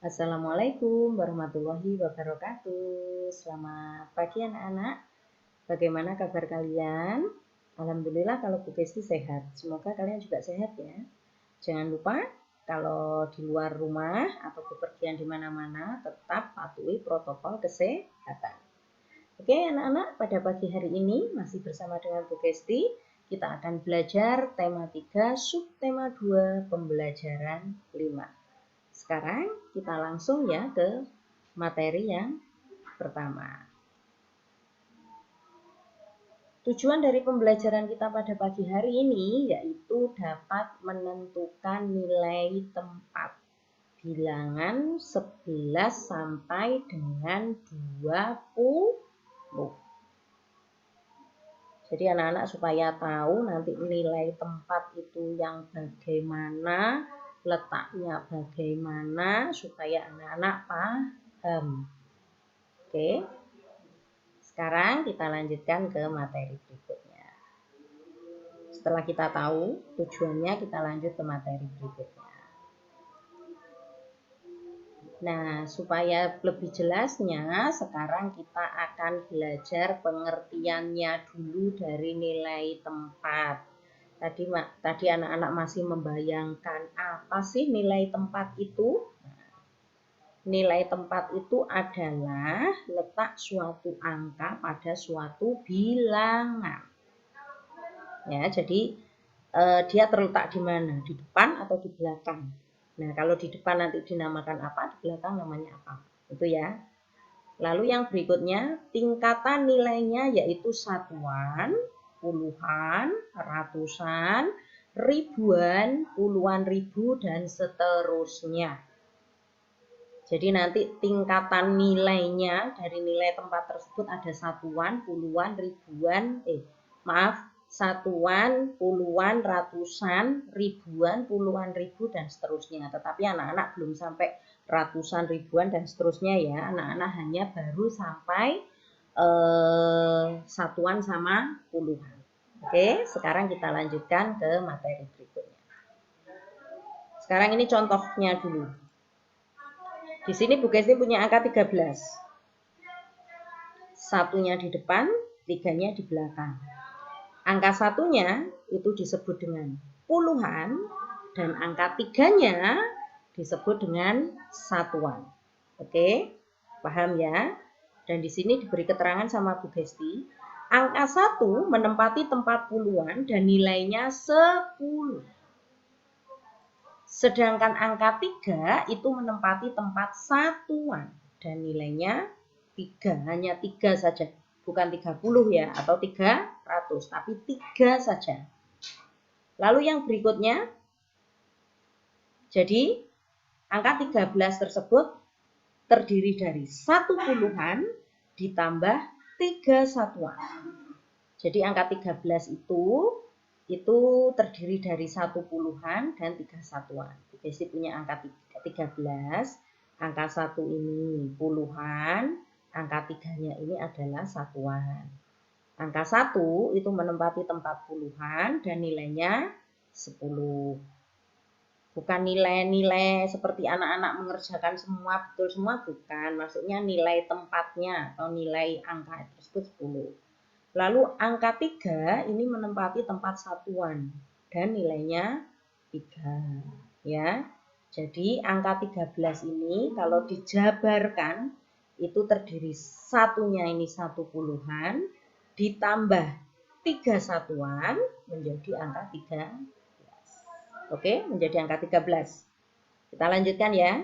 Assalamualaikum warahmatullahi wabarakatuh. Selamat pagi anak-anak. Bagaimana kabar kalian? Alhamdulillah kalau Bu Kesti sehat. Semoga kalian juga sehat ya. Jangan lupa kalau di luar rumah atau bepergian di mana-mana tetap patuhi protokol kesehatan. Oke anak-anak, pada pagi hari ini masih bersama dengan Bu Kesti. Kita akan belajar tema 3, subtema 2, pembelajaran 5. Sekarang kita langsung ya ke materi yang pertama. Tujuan dari pembelajaran kita pada pagi hari ini yaitu dapat menentukan nilai tempat bilangan 11 sampai dengan 20. Jadi anak-anak supaya tahu nanti nilai tempat itu yang bagaimana, letaknya bagaimana, supaya anak-anak paham. Oke, sekarang kita lanjutkan ke materi berikutnya. Setelah kita tahu tujuannya, kita lanjut ke materi berikutnya. Nah, supaya lebih jelasnya, sekarang kita akan belajar pengertiannya dulu dari nilai tempat. Tadi anak-anak masih membayangkan apa sih nilai tempat itu? Nilai tempat itu adalah letak suatu angka pada suatu bilangan. Ya, jadi dia terletak di mana? Di depan atau di belakang? Nah, kalau di depan nanti dinamakan apa, di belakang namanya apa. Itu ya. Lalu yang berikutnya, tingkatan nilainya yaitu satuan, puluhan, ratusan, ribuan, puluhan ribu, dan seterusnya. Jadi nanti tingkatan nilainya dari nilai tempat tersebut ada satuan, puluhan, ribuan, satuan, puluhan, ratusan, ribuan, puluhan ribu, dan seterusnya. Tetapi anak-anak belum sampai ratusan, ribuan, dan seterusnya ya. Anak-anak hanya baru sampai satuan sama puluhan. Oke, sekarang kita lanjutkan ke materi berikutnya. Sekarang ini contohnya dulu. Di sini Bu Kesti punya angka 13. Satunya di depan, tiganya di belakang. Angka satunya itu disebut dengan puluhan dan angka tiganya disebut dengan satuan. Oke, paham ya? Dan di sini diberi keterangan sama Bu Kesti, angka 1 menempati tempat puluhan dan nilainya 10. Sedangkan angka 3 itu menempati tempat satuan dan nilainya 3, hanya 3 saja. Bukan 30 ya, atau 300, tapi 3 saja. Lalu yang berikutnya, jadi angka 13 tersebut terdiri dari 1 puluhan ditambah 3 satuan. Jadi angka 13 itu terdiri dari 1 puluhan dan 3 satuan. Bu Kesti punya angka 13, angka 1 ini puluhan, angka 3-nya ini adalah satuan. Angka 1 itu menempati tempat puluhan dan nilainya 10. Bukan nilai-nilai seperti anak-anak mengerjakan semua betul semua, bukan. Maksudnya nilai tempatnya atau nilai angka tersebut 10. Lalu angka 3 ini menempati tempat satuan dan nilainya 3. Ya. Jadi angka 13 ini kalau dijabarkan itu terdiri satunya ini 1 puluhan ditambah 3 satuan menjadi angka 13. Oke, menjadi angka 13. Kita lanjutkan ya.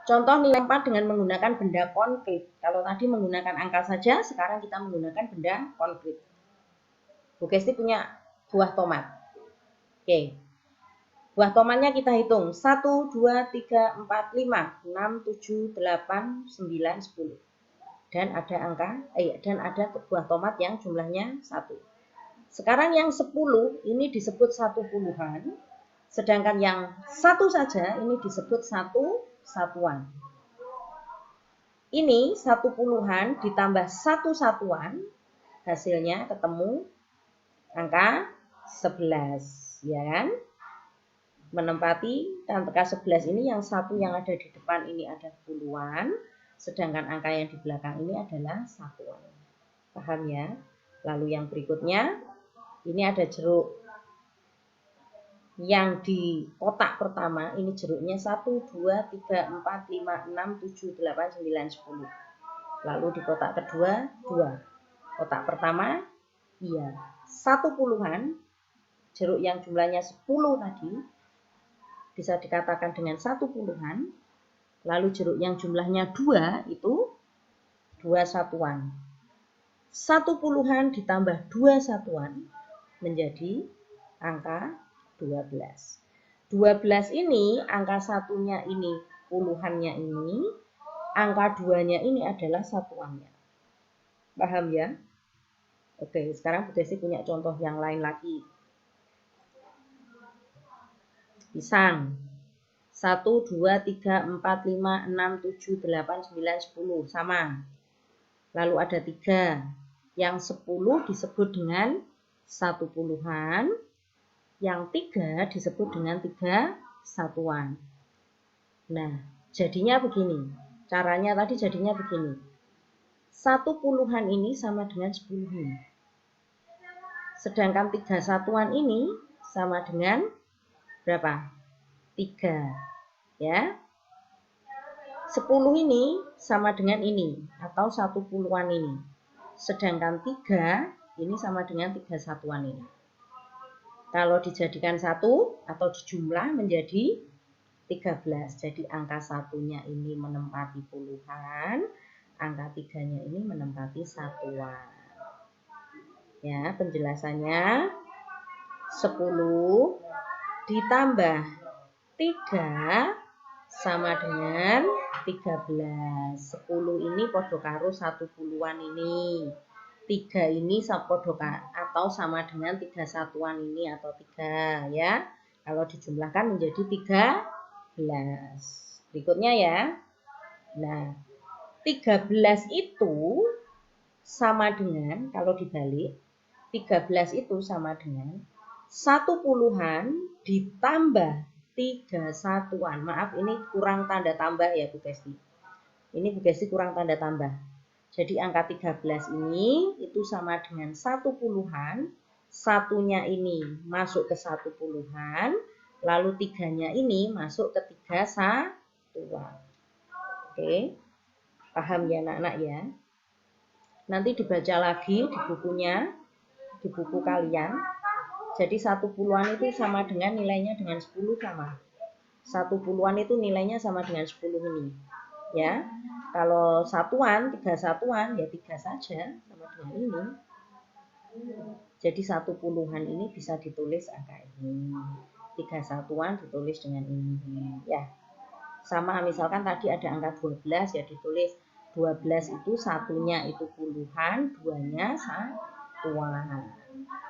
Contoh nilai 4 dengan menggunakan benda konkret. Kalau tadi menggunakan angka saja, sekarang kita menggunakan benda konkret. Bu Kesti punya buah tomat. Oke. Buah tomatnya kita hitung. 1, 2, 3, 4, 5, 6, 7, 8, 9, 10. Dan ada buah tomat yang jumlahnya 1. Sekarang yang 10 ini disebut 1 puluhan. Sedangkan yang 1 saja ini disebut 1 satuan. Ini 1 puluhan ditambah 1 satuan, hasilnya ketemu angka 11, ya kan? menempati angka 11 ini, yang satu yang ada di depan ini ada puluhan, sedangkan angka yang di belakang ini adalah satuan. Paham ya? Lalu yang berikutnya, ini ada jeruk. Yang di kotak pertama, ini jeruknya 1, 2, 3, 4, 5, 6, 7, 8, 9, 10. Lalu di kotak kedua, 2. Kotak pertama, iya, 1 puluhan. Jeruk yang jumlahnya 10 tadi bisa dikatakan dengan 1 puluhan. Lalu jeruk yang jumlahnya 2 itu 2 satuan. 1 puluhan ditambah 2 satuan menjadi angka 12. 12 ini angka satunya ini, puluhannya ini, angka 2-nya ini adalah satuannya. Paham ya? Oke, sekarang Bu Desi punya contoh yang lain lagi. Pisang. 1, 2, 3, 4, 5, 6, 7, 8, 9, 10. Sama. Lalu ada 3. Yang 10 disebut dengan 1 puluhan. Yang 3 disebut dengan 3 satuan. Nah, jadinya begini. Caranya tadi jadinya begini. 1 puluhan ini sama dengan 10 ini. Sedangkan 3 satuan ini sama dengan berapa? 3. Ya. 10 ini sama dengan ini atau 1 puluhan ini. Sedangkan 3 ini sama dengan 3 satuan ini. Kalau dijadikan 1 atau dijumlah menjadi 13. Jadi angka satunya ini menempati puluhan, angka 3-nya ini menempati satuan. Ya, penjelasannya 10 ditambah 3 sama dengan 13. 10 ini podo karo 1 puluhan ini. 3 ini podo atau sama dengan 3 satuan ini atau 3 ya. Kalau dijumlahkan menjadi 13. Berikutnya ya. Nah, 13 itu sama dengan, kalau dibalik, 13 itu sama dengan 1 puluhan ditambah 3 satuan. Maaf, ini kurang tanda tambah ya Bu Desi. Ini Bu Desi kurang tanda tambah. Jadi angka 13 ini itu sama dengan 1 puluhan. Satunya ini masuk ke 1 puluhan. Lalu 3-nya ini masuk ke 3 satuan. Oke. Paham ya anak-anak ya? Nanti dibaca lagi di bukunya, di buku kalian. Jadi 1 puluhan itu sama dengan nilainya dengan 10 sama. 1 puluhan itu nilainya sama dengan 10 ini. Ya. Kalau satuan, 3 satuan, ya 3 saja sama dengan ini. Jadi 1 puluhan ini bisa ditulis angka ini. 3 satuan ditulis dengan ini. Ya. Sama misalkan tadi ada angka 12 ya ditulis 12 itu satunya itu puluhan, 2-nya satuan.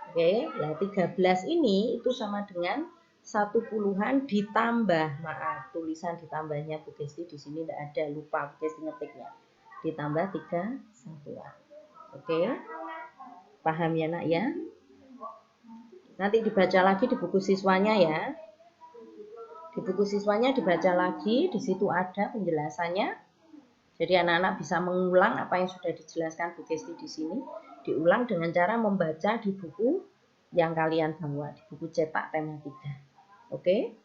Oke, nah 13 ini itu sama dengan 1 puluhan ditambah, maaf tulisan ditambahnya Bu Desi di sini tidak ada, lupa Bu Desi ngetiknya. Ditambah 3 satuan. Oke. Paham ya Nak ya? Nanti dibaca lagi di buku siswanya ya. Di buku siswanya dibaca lagi, di situ ada penjelasannya. Jadi anak-anak bisa mengulang apa yang sudah dijelaskan Bu Desi di sini, diulang dengan cara membaca di buku yang kalian bawa, di buku cetak tematika. Oke,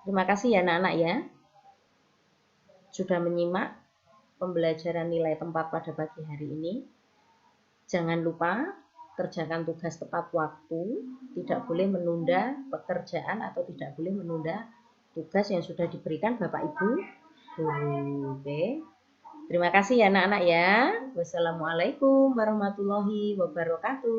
terima kasih ya anak-anak ya, sudah menyimak pembelajaran nilai tempat pada pagi hari ini. Jangan lupa kerjakan tugas tepat waktu, tidak boleh menunda pekerjaan atau tidak boleh menunda tugas yang sudah diberikan Bapak Ibu guru. Oke, terima kasih ya anak-anak ya. Wassalamualaikum warahmatullahi wabarakatuh.